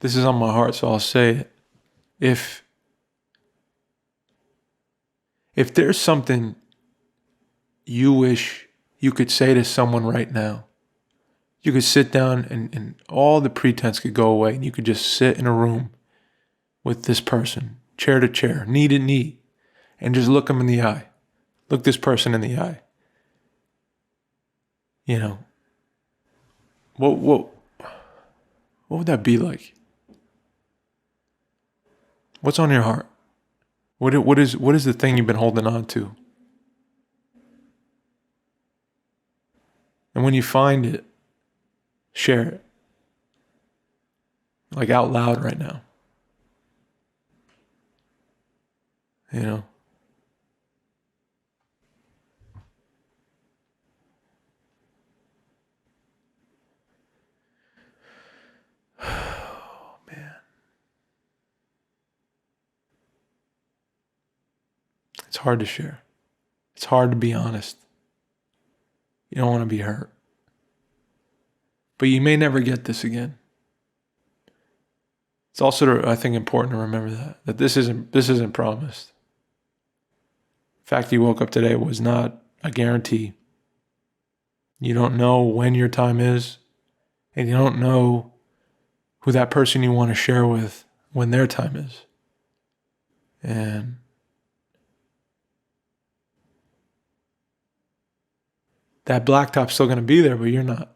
This is on my heart, so I'll say it. If there's something you wish you could say to someone right now, you could sit down and all the pretense could go away, and you could just sit in a room with this person, chair to chair, knee to knee, and just look them in the eye. Look this person in the eye. What would that be like? What's on your heart? What is the thing you've been holding on to? And when you find it, share it. Like out loud right now. Oh, man. It's hard to share. It's hard to be honest. You don't want to be hurt. But you may never get this again. It's also, I think, important to remember that this isn't promised. The fact you woke up today was not a guarantee. You don't know when your time is, and you don't know who that person you want to share with when their time is. And that blacktop's still going to be there, but you're not.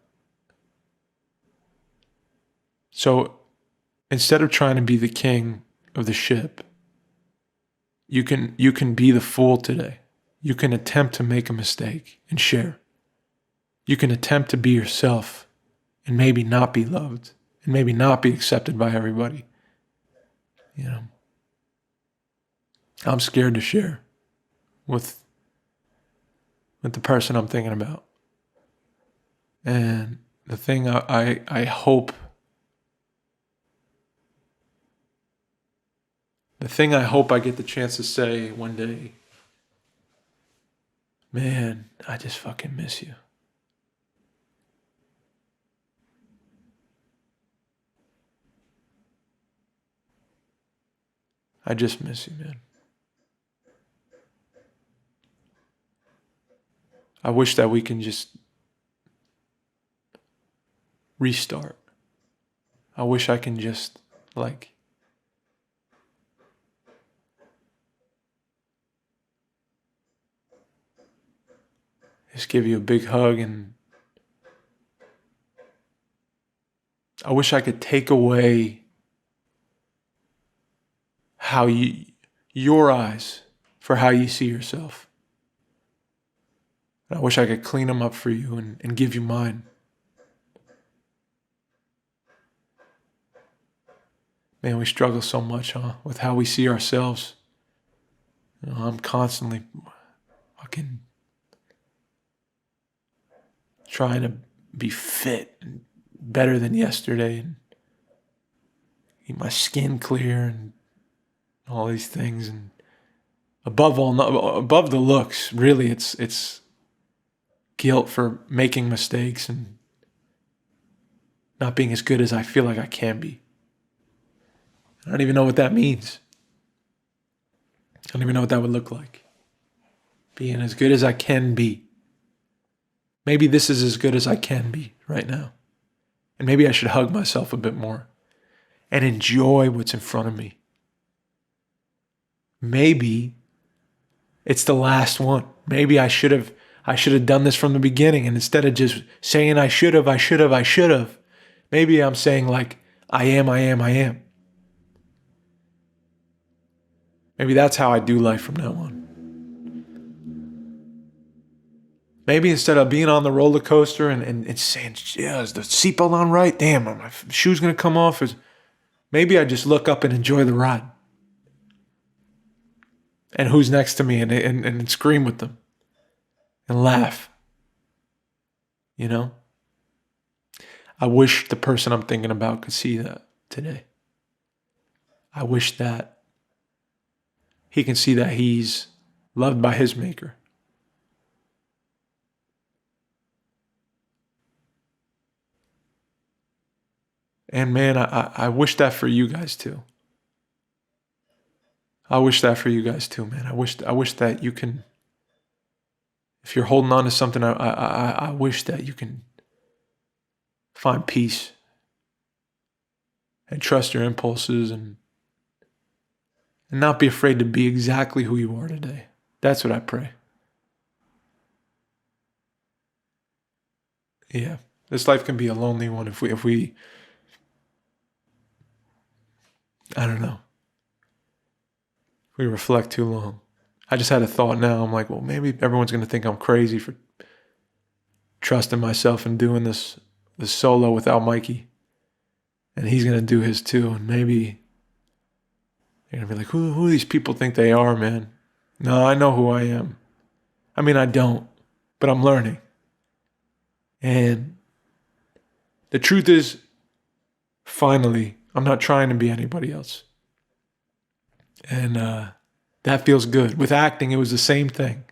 So instead of trying to be the king of the ship, you can be the fool today. You can attempt to make a mistake and share. You can attempt to be yourself and maybe not be loved and maybe not be accepted by everybody. I'm scared to share with the person I'm thinking about. And the thing I hope I get the chance to say one day, man, I just fucking miss you. I just miss you, man. I wish that we can just restart. I wish I can just just give you a big hug, and I wish I could take away your eyes for how you see yourself. I wish I could clean them up for you and give you mine. Man, we struggle so much, with how we see ourselves. I'm constantly fucking trying to be fit and better than yesterday and keep my skin clear and all these things. And above the looks, really, it's guilt for making mistakes and not being as good as I feel like I can be. I don't even know what that means. I don't even know what that would look like. Being as good as I can be. Maybe this is as good as I can be right now. And maybe I should hug myself a bit more and enjoy what's in front of me. Maybe it's the last one. Maybe I should have done this from the beginning, and instead of just saying I should have, maybe I'm saying I am. Maybe that's how I do life from now on. Maybe instead of being on the roller coaster and saying, yeah, is the seatbelt on right? Damn, my shoe's going to come off. Maybe I just look up and enjoy the ride. And who's next to me and scream with them and laugh. You know? I wish the person I'm thinking about could see that today. I wish that he can see that he's loved by his maker. And man, I wish that for you guys too. I wish that for you guys too, man. I wish that you can, if you're holding on to something, I wish that you can find peace and trust your impulses and not be afraid to be exactly who you are today. That's what I pray. Yeah, this life can be a lonely one if we I don't know. We reflect too long. I just had a thought now. I'm like, well, maybe everyone's going to think I'm crazy for trusting myself and doing this solo without Mikey. And he's going to do his too. And maybe they're going to be like, who do these people think they are, man? No, I know who I am. I mean, I don't, but I'm learning. And the truth is, finally, I'm not trying to be anybody else. And that feels good. With acting, it was the same thing.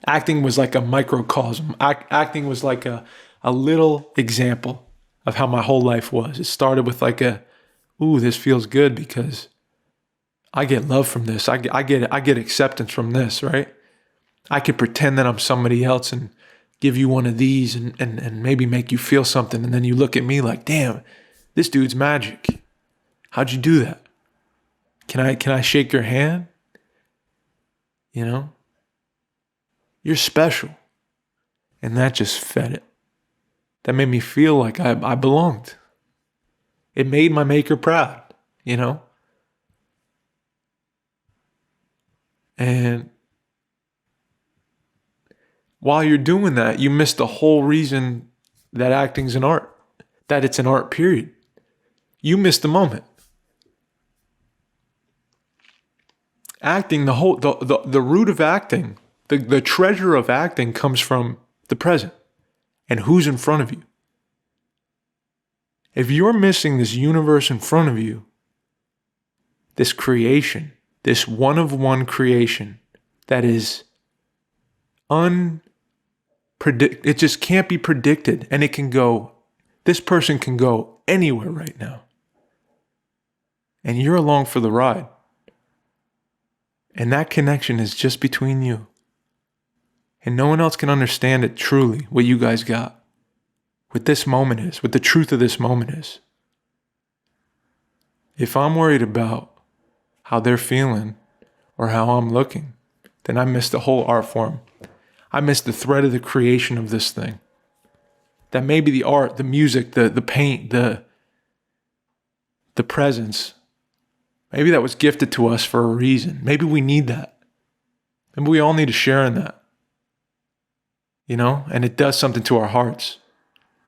Acting was like a microcosm. Acting was like a little example of how my whole life was. It started with this feels good because I get love from this. I get acceptance from this, right? I could pretend that I'm somebody else and give you one of these and maybe make you feel something. And then you look at me like, damn, this dude's magic. How'd you do that? Can I shake your hand? You know? You're special. And that just fed it. That made me feel like I belonged. It made my maker proud, you know? And while you're doing that, you miss the whole reason that acting's an art. That it's an art, period. You miss the moment. Acting, the root of acting, the treasure of acting comes from the present and who's in front of you. If you're missing this universe in front of you, this creation, this one-of-one creation that is it just can't be predicted, and this person can go anywhere right now. And you're along for the ride. And that connection is just between you. And no one else can understand it truly, what you guys got. What this moment is, what the truth of this moment is. If I'm worried about how they're feeling or how I'm looking, then I miss the whole art form. I miss the thread of the creation of this thing. That maybe the art, the music, the paint, the presence, maybe that was gifted to us for a reason. Maybe we need that. Maybe we all need to share in that. And it does something to our hearts.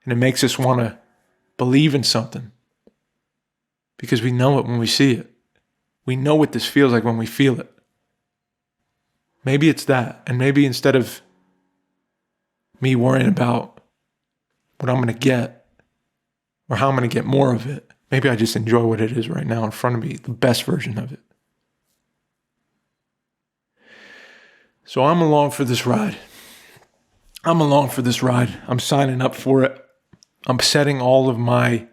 And it makes us want to believe in something. Because we know it when we see it. We know what this feels like when we feel it. Maybe it's that. And maybe instead of me worrying about what I'm going to get or how I'm going to get more of it, maybe I just enjoy what it is right now in front of me, the best version of it. So I'm along for this ride. I'm signing up for it. I'm setting all of my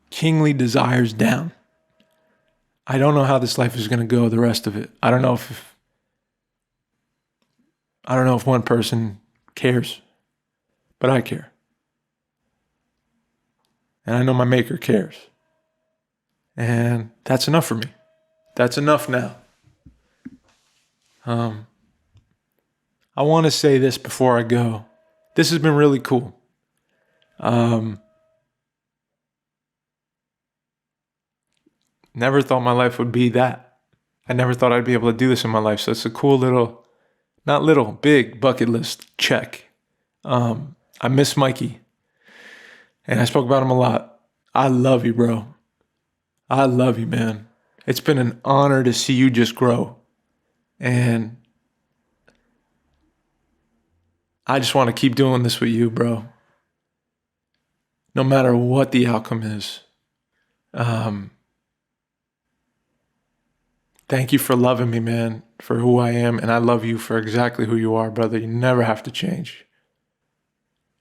kingly desires down. I don't know how this life is going to go, the rest of it. I don't know if one person cares, but I care. And I know my maker cares. And that's enough for me. That's enough now. I want to say this before I go. This has been really cool. Never thought my life would be that. I never thought I'd be able to do this in my life. So it's a cool big bucket list check. I miss Mikey. And I spoke about him a lot. I love you, bro. I love you, man. It's been an honor to see you just grow. And I just want to keep doing this with you, bro. No matter what the outcome is. Thank you for loving me, man, for who I am. And I love you for exactly who you are, brother. You never have to change.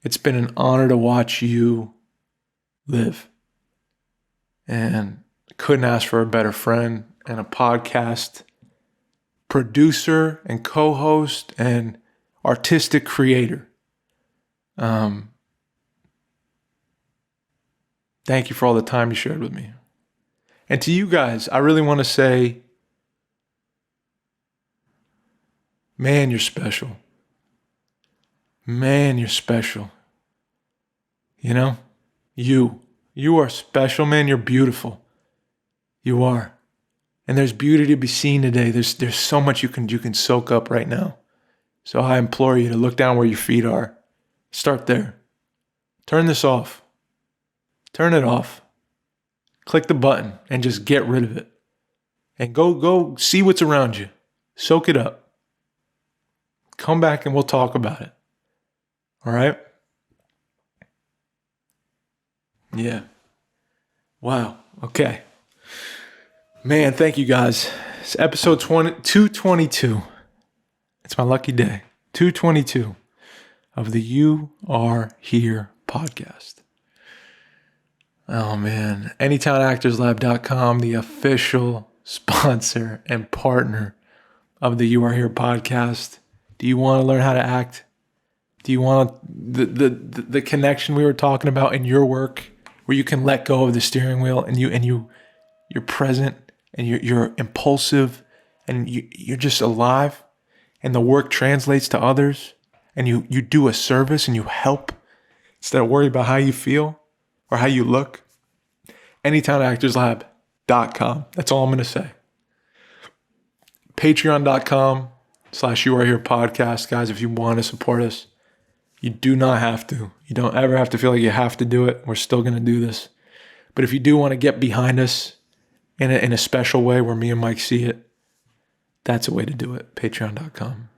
It's been an honor to watch you live. And couldn't ask for a better friend and a podcast producer and co-host and artistic creator. Thank you for all the time you shared with me. And to you guys, I really want to say, man, you're special. Man, you're special. You are special, man. You're beautiful. You are. And there's beauty to be seen today. There's so much you can soak up right now. So I implore you to look down where your feet are. Start there. Turn this off. Turn it off. Click the button and just get rid of it. And go see what's around you. Soak it up. Come back and we'll talk about it. All right? Yeah. Wow. Okay. Man, thank you guys. It's episode 222. It's my lucky day. 222 of the You Are Here podcast. Oh, man. AnytownActorsLab.com, the official sponsor and partner of the You Are Here podcast. Do you want to learn how to act? Do you want the connection we were talking about in your work, where you can let go of the steering wheel and you're present and you're impulsive and you're just alive, and the work translates to others, and you do a service and you help instead of worry about how you feel or how you look? AnytownActorsLab.com. That's all I'm going to say. Patreon.com/You Are Here podcast. Guys, if you want to support us, you do not have to. You don't ever have to feel like you have to do it. We're still going to do this. But if you do want to get behind us in a special way where me and Mike see it, that's a way to do it. Patreon.com.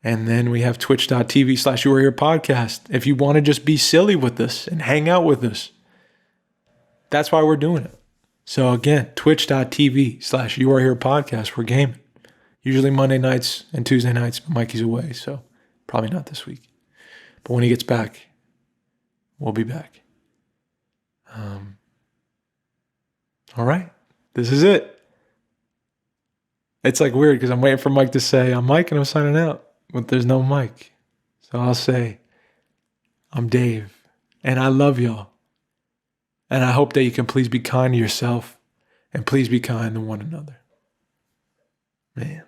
And then we have twitch.tv/You Are Here podcast. If you want to just be silly with us and hang out with us, that's why we're doing it. So again, twitch.tv/You Are Here podcast. We're gaming. Usually Monday nights and Tuesday nights, but Mikey's away, so probably not this week. But when he gets back, we'll be back. All right. This is it. It's like weird because I'm waiting for Mike to say, I'm Mike and I'm signing out. But there's no Mike. So I'll say, I'm Dave. And I love y'all. And I hope that you can please be kind to yourself and please be kind to one another. Man.